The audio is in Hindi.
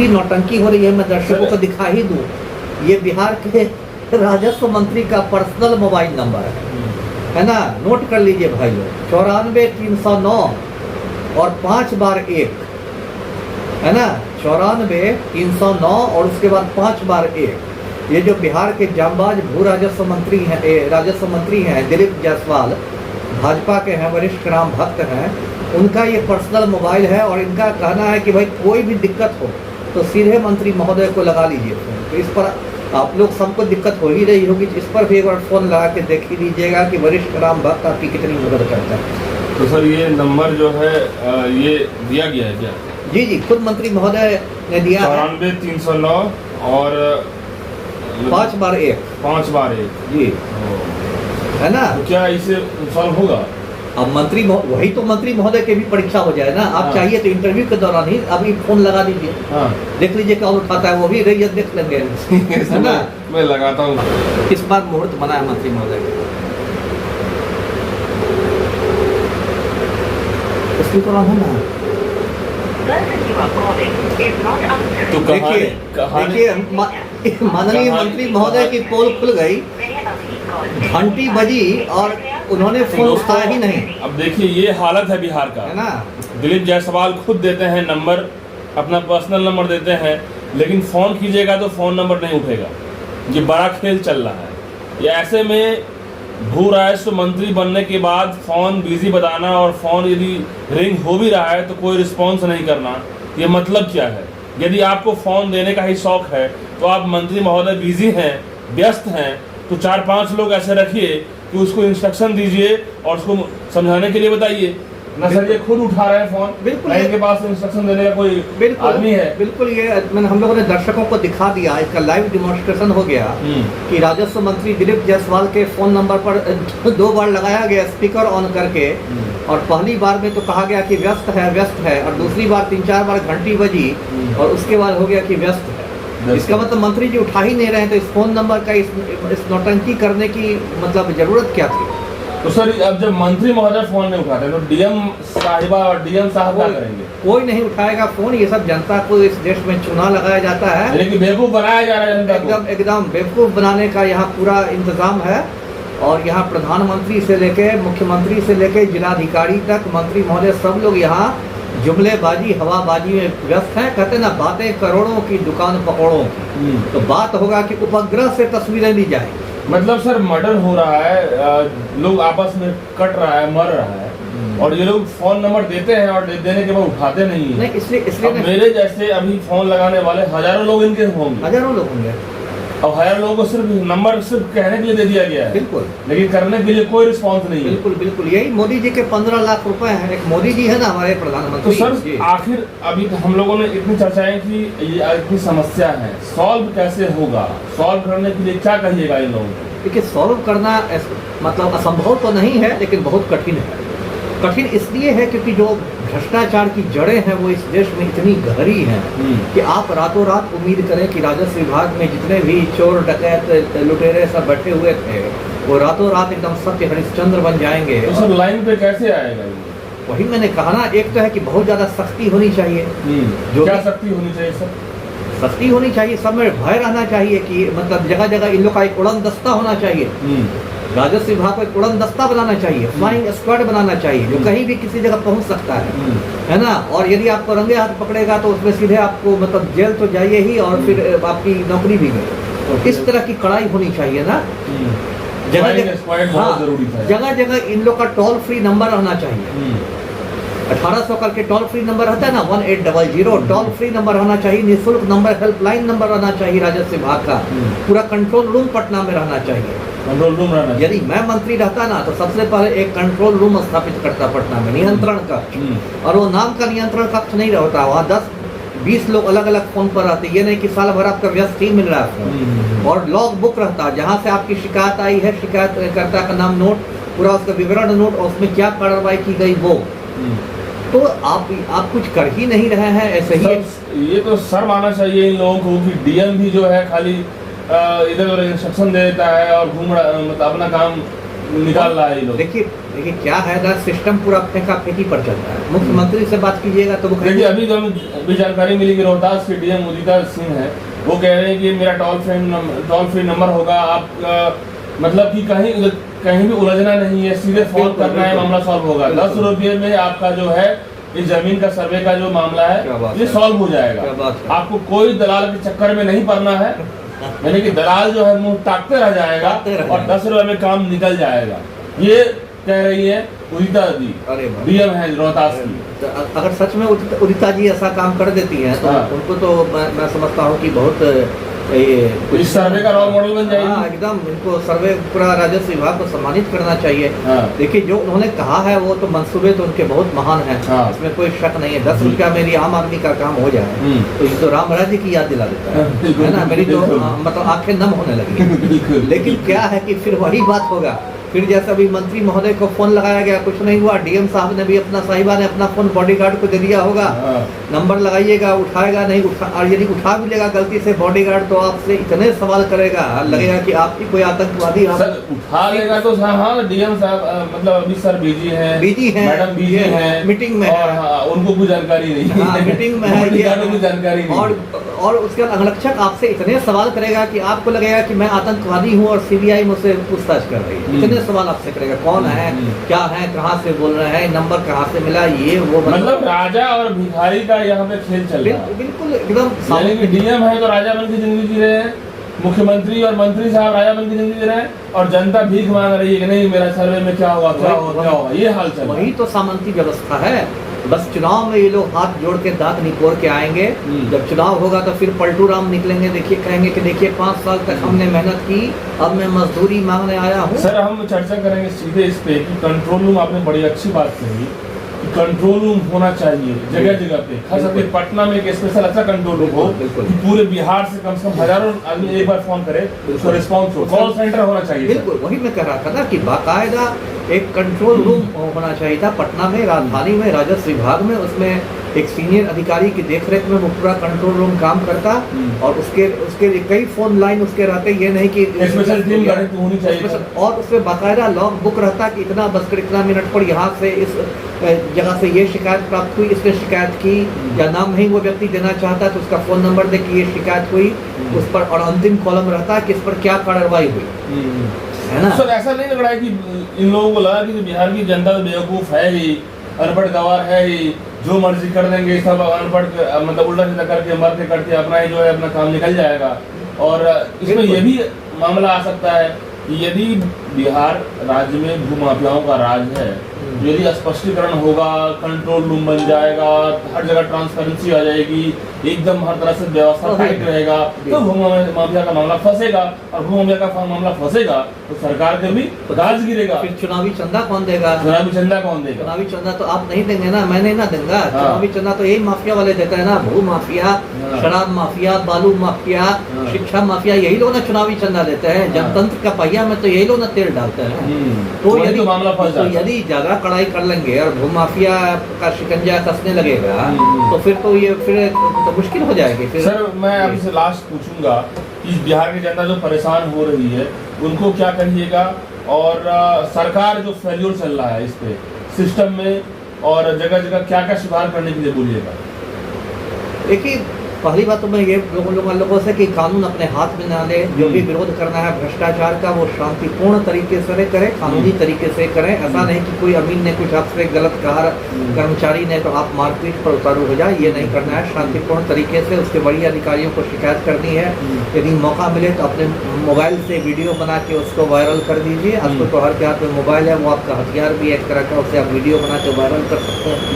पूरी नौटंकी हो रही है, मैं दर्शकों को दिखा ही दूँ। ये बिहार के राजस्व मंत्री का पर्सनल मोबाइल नंबर है ना, नोट कर लीजिए भाई लोग, 94-309 और 5 बार 1 है ना, 94-309 और उसके बाद 5 बार 1। ये जो बिहार के जांबाज भू राजस्व मंत्री हैं दिलीप जायसवाल, भाजपा के हैं, वरिष्ठ ग्राम भक्त हैं, उनका ये पर्सनल मोबाइल है और इनका कहना है कि भाई कोई भी दिक्कत हो तो सीधे मंत्री महोदय को लगा लीजिए फोन। तो इस पर आप लोग सबको दिक्कत हो ही रही होगी, इस पर भी एक बार फ़ोन लगा के देख ही लीजिएगा कि वरिष्ठ ग्राम भक्त आपकी कितनी मदद करता है। तो सर ये नंबर जो है ये दिया गया है क्या? जी जी, खुद मंत्री महोदय ने दिया है। 94-309 और 5 बार 1 5 बार 1 जी, है ना। तो क्या इसे सॉल्व होगा? अब वही तो मंत्री महोदय की भी परीक्षा हो जाए ना। आप हाँ। चाहिए तो इंटरव्यू के दौरान ही अभी फोन लगा दीजिए, हाँ देख लीजिए कौन उठाता है, वो भी रैयत देख लेंगे है ना। मैं लगाता हूँ। किस बार मुहूर्त बना है मंत्री महोदय का? इसके दौरान है ना। तो देखिए माननीय मंत्री महोदय की पोल खुल गई, घंटी बजी और उन्होंने फोन उठाया ही नहीं। अब देखिए ये हालत है बिहार का, है ना। दिलीप जायसवाल खुद देते हैं नंबर, अपना पर्सनल नंबर देते हैं, लेकिन फ़ोन कीजिएगा तो फ़ोन नंबर नहीं उठेगा। ये बड़ा खेल चल रहा है। ये ऐसे में भू राजस्व मंत्री बनने के बाद फ़ोन बिजी बताना और फ़ोन यदि रिंग हो भी रहा है तो कोई रिस्पॉन्स नहीं करना, ये मतलब क्या है? यदि आपको फ़ोन देने का ही शौक़ है तो आप मंत्री महोदय बिजी हैं, व्यस्त हैं, तो 4-5 लोग ऐसे रखिए कि उसको इंस्ट्रक्शन दीजिए और उसको समझाने के लिए बताइए ना। सर ये खुद उठा रहे हैं फोन, बिल्कुल इनके पास इंस्ट्रक्शन देने का कोई आदमी है? बिल्कुल ये मैंने हम लोगों ने दर्शकों को दिखा दिया, इसका लाइव डिमॉन्स्ट्रेशन हो गया कि राजस्व मंत्री दिलीप जायसवाल के फोन नंबर पर 2 बार लगाया गया स्पीकर ऑन करके, और पहली बार में तो कहा गया कि व्यस्त है, और दूसरी बार 3-4 बार घंटी बजी और उसके बाद हो गया कि व्यस्त है। इसका मतलब मंत्री जी उठा ही नहीं रहे, तो इस फोन नंबर का इस नौटंकी करने की मतलब जरूरत क्या थी? तो सर अब जब मंत्री महोदय फोन नहीं उठाते तो डीएम साहिबा और डीएम साहब क्या करेंगे? कोई नहीं उठाएगा फोन। ये सब जनता को इस देश में चुना लगाया जाता है, लेकिन बेवकूफ बनाया जा रहा है। एकदम बेवकूफ बनाने का यहाँ पूरा इंतजाम है। और यहाँ प्रधानमंत्री से लेके मुख्यमंत्री से लेके जिलाधिकारी तक मंत्री महोदय सब लोग यहाँ जुमलेबाजी हवाबाजी में व्यस्त हैं। कहते ना बातें करोड़ों की दुकान पकौड़ों की, तो बात होगा कि उपग्रह से तस्वीरें ली जाए। मतलब सर मर्डर हो रहा है, लोग आपस में कट रहा है, मर रहा है, और ये लोग फोन नंबर देते हैं और देने के बाद उठाते नहीं है। इसलिए मेरे जैसे अभी फोन लगाने वाले हजारों लोग इनके होंगे, हजारों लोग होंगे। अब हजारों लोगों को सिर्फ नंबर सिर्फ कहने के लिए दे दिया गया है, बिल्कुल, लेकिन करने के लिए कोई रिस्पॉन्स नहीं है। बिल्कुल यही मोदी जी के 15 लाख रुपए हैं। एक मोदी जी है ना हमारे प्रधानमंत्री। तो सर आखिर अभी हम लोगों ने इतनी चर्चाएं की, ये इतनी समस्या है, सॉल्व कैसे होगा? सॉल्व करने के लिए क्या कहिएगा इन लोगों को? देखिए सॉल्व करना मतलब असंभव तो नहीं है, लेकिन बहुत कठिन है। कठिन इसलिए है क्योंकि जो भ्रष्टाचार की जड़ें हैं वो इस देश में इतनी गहरी हैं कि आप रातों रात उम्मीद करें कि राजस्व विभाग में जितने भी चोर डकैत लुटेरे सब बैठे हुए थे वो रातों रात एकदम सत्य हरिश्चंद्र बन जाएंगे। तो सर लाइन पे कैसे आएगा? वही मैंने कहा ना, एक तो है कि बहुत ज्यादा सख्ती होनी चाहिए। जो क्या सख्ती होनी चाहिए सर? सख्ती होनी चाहिए, सब में भय रहना चाहिए कि मतलब जगह जगह इन लोग का एक उड़न दस्ता होना चाहिए। राजस्व विभाग को एक उड़न दस्ता बनाना चाहिए, फ्लाइंग स्क्वाड बनाना चाहिए, जो कहीं भी किसी जगह पहुंच सकता है ना। और यदि आपको रंगे हाथ पकड़ेगा तो उसमें सीधे आपको मतलब जेल तो जाइए ही, और फिर आपकी नौकरी भी गई। इस तरह की कड़ाई होनी चाहिए ना। जगह जगह इन लोग का टोल फ्री नंबर रहना चाहिए। 1800 करके टोल फ्री नंबर रहता है ना, 1800 टोल फ्री नंबर रहना चाहिए। निःशुल्क नंबर, हेल्पलाइन नंबर रहना चाहिए राजस्व विभाग का। पूरा कंट्रोल रूम पटना में रहना चाहिए। कंट्रोल रूम रहना चाहिए। यदि मैं मंत्री रहता ना तो सबसे पहले एक कंट्रोल रूम स्थापित करता पटना में, नियंत्रण कक्ष। और वो नाम का नियंत्रण कक्ष नहीं रहता, वहाँ 10-20 लोग अलग अलग फोन पर रहते। ये नहीं कि साल भर आपका व्यस्त ही मिल रहा है। और लॉग बुक रहता, जहाँ से आपकी शिकायत आई है, शिकायतकर्ता का नाम नोट, पूरा उसका विवरण नोट, और उसमें क्या कार्रवाई की गई वो। तो आप कुछ कर ही नहीं रहे हैं ऐसे ही। ये तो शर्म आना चाहिए इन लोगों को कि डीएम भी जो है खाली इधर उधर इंस्ट्रक्शन दे देता है और घूम रहा, मतलब अपना काम निकाल रहा है ये लोग। देखिए देखिए क्या है ना, सिस्टम पूरा फेंका फेंकी पर चलता है। मुख्यमंत्री से बात कीजिएगा तो वो देखिए अभी जो अभी जानकारी मिली कि रोहतास के डीएम उदिता सिंह है, वो कह रहे हैं कि मेरा टोल फ्री नंबर होगा, आप मतलब कि कहीं भी उलझना नहीं है, सीधे फोन करना है, मामला सॉल्व होगा। 10 रुपये में आपका जो है इस जमीन का सर्वे का जो मामला है ये सॉल्व हो जाएगा। आपको कोई दलाल के चक्कर में नहीं पड़ना है, यानी कि दलाल जो है मुंह ताकते रह जाएगा और 10 रुपये में काम निकल जाएगा। ये कह रही है उदिता जी, डीएम है रोहतास की। अगर सच में उदिता जी ऐसा काम कर देती हैं तो उनको तो मैं समझता हूँ कि बहुत इस सर्वे का रोल मॉडल बन जाएगी। एकदम इनको सर्वे पूरा राजस्व विभाग को सम्मानित करना चाहिए। देखिए जो उन्होंने कहा है वो तो मंसूबे तो उनके बहुत महान हैं, इसमें कोई शक नहीं है। 10 रुपया मेरी आम आदमी का काम हो जाए तो ये तो राम राज्य की याद दिला देता है ना। मेरी तो मतलब आंखें नम होने लगी। लेकिन क्या है कि फिर वही बात होगा, फिर जैसा भी मंत्री महोदय को फोन लगाया गया, कुछ नहीं हुआ, डीएम साहब ने भी अपना साहिबा ने अपना फोन बॉडीगार्ड को दे दिया होगा, नंबर लगाइएगा, उठाएगा नहीं, और यदि उठा भी लेगा गलती से बॉडीगार्ड तो आपसे इतने सवाल करेगा, लगेगा कि आप ही कोई आतंकवादी उठा लेगा। तो हाँ डीएम साहब मतलब अभी सर बिजी है, मैडम बिजी है, मीटिंग में और उनको कुछ जानकारी नहीं, मीटिंग में है, कुछ जानकारी नहीं। और उसके बाद अंगरक्षक आपसे इतने सवाल करेगा कि आपको लगेगा कि मैं आतंकवादी हूँ और सीबीआई मुझसे पूछताछ कर रही है। इतने सवाल आपसे करेगा, कौन है, क्या है, कहाँ से बोल रहे हैं, नंबर कहाँ से मिला, ये वो। मतलब राजा और भिखारी का यहाँ पे खेल चल रहा है। बिल्कुल एकदम। यानी कि डीएम है तो राजा बन की जिंदगी जी रहे हैं, मुख्यमंत्री और मंत्री साहब राजा बन की जिंदगी जी रहे हैं, और जनता भीख मांग रही है कि नहीं मेरा सर्वे में क्या होगा, क्या होगा, ये हाल चल रहा है। वही तो सामंती व्यवस्था है। बस चुनाव में ये लोग हाथ जोड़ के दांत निकोर के आएंगे, जब चुनाव होगा तो फिर पलटू राम निकलेंगे। देखिए कहेंगे कि देखिए 5 साल तक हमने मेहनत की, अब मैं मजदूरी मांगने आया हूँ। सर हम चर्चा करेंगे सीधे इस पे कि कंट्रोल रूम, आपने बड़ी अच्छी बात कही, कंट्रोल रूम होना चाहिए जगह जगह पे, खास करके पटना में एक स्पेशल अच्छा कंट्रोल रूम हो कि पूरे बिहार से कम हजारों आदमी एक बार फोन करे, उसको रिस्पॉन्स हो, कॉल सेंटर होना चाहिए। बिल्कुल वही मैं कह रहा था ना कि बाकायदा एक कंट्रोल रूम होना चाहिए था पटना में, राजधानी में, राजस्व विभाग में। उसमें एक सीनियर अधिकारी की देखरेख में वो पूरा कंट्रोल रूम काम करता, और उसके कई फोन लाइन उसके रहते, ये नहीं कि स्पेशल टीम होनी चाहिए, और उसमें बाकायदा लॉग बुक रहता कि इतना बजकर इतना मिनट पर यहाँ से इस जगह से ये शिकायत प्राप्त हुई, इसने शिकायत की, या नाम नहीं वो व्यक्ति देना चाहता तो उसका फोन नंबर दे कि ये शिकायत हुई उस पर, और अंतिम कॉलम रहता कि इस पर क्या कार्रवाई हुई, है ना। सर ऐसा नहीं लग रहा है कि इन लोगों को लगा कि बिहार की जनता तो बेवकूफ है ही, अनपढ़ गवार है ही, जो मर्जी कर देंगे, सब अनपढ़ मतलब उल्टा सीधा करके मरते करते अपना ही जो है अपना काम निकल जाएगा। और इसमें ये भी मामला आ सकता है कि यदि बिहार राज्य में भूमाफियाओं का राज है, यदि स्पष्टीकरण होगा, कंट्रोल रूम बन जाएगा, हर जगह ट्रांसपेरेंसी आ जाएगी, एकदम हर तरह से व्यवस्था टाइट रहेगा, तो भूमाफिया का मामला फंसेगा, और भूमाफिया का मामला फंसेगा तो सरकार के भी राज गिरेगा। फिर चुनावी चंदा कौन देगा? चुनावी चंदा कौन देगा? चुनावी चंदा तो आप नहीं देंगे ना, मैं नहीं ना दूंगा। चुनावी चंदा तो यही माफिया वाले देता है ना, भू माफिया, शराब माफिया, बालू माफिया, शिक्षा माफिया, यही लोग ना चुनावी चंदा देते हैं। जनतंत्र का पहिया में तो यही लोग ना तेल डालते हैं। तो यदि ज्यादा कड़ाई कर लेंगे और भूमाफिया का शिकंजा कसने लगेगा तो फिर तो ये फिर तो मुश्किल हो जाएगी। फिर सर मैं आपसे लास्ट पूछूंगा कि बिहार की जनता जो परेशान हो रही है उनको क्या कहिएगा, और सरकार जो फेल्योर चल रहा है इस पे सिस्टम में, और जगह जगह क्या क्या सुधार करने के लिए बोलिएगा। देखिए पहली बात तो मैं ये लोगों से कि कानून अपने हाथ में ना ले, जो भी विरोध करना है भ्रष्टाचार का वो शांतिपूर्ण तरीके से करें, कानूनी तरीके से करें। ऐसा नहीं कि कोई अमीन ने कुछ आपसे गलत कहा, कर्मचारी ने, तो आप मारपीट पर उतारू हो जाए, ये नहीं करना है। शांतिपूर्ण तरीके से उसके बड़ी अधिकारियों को शिकायत करनी है। यदि मौका मिले तो अपने मोबाइल से वीडियो बना के उसको वायरल कर दीजिए। आजकल तो हर के हाथ में मोबाइल है, वो आपका हथियार भी एक तरह का, उससे आप वीडियो बना के वायरल कर सकते हैं।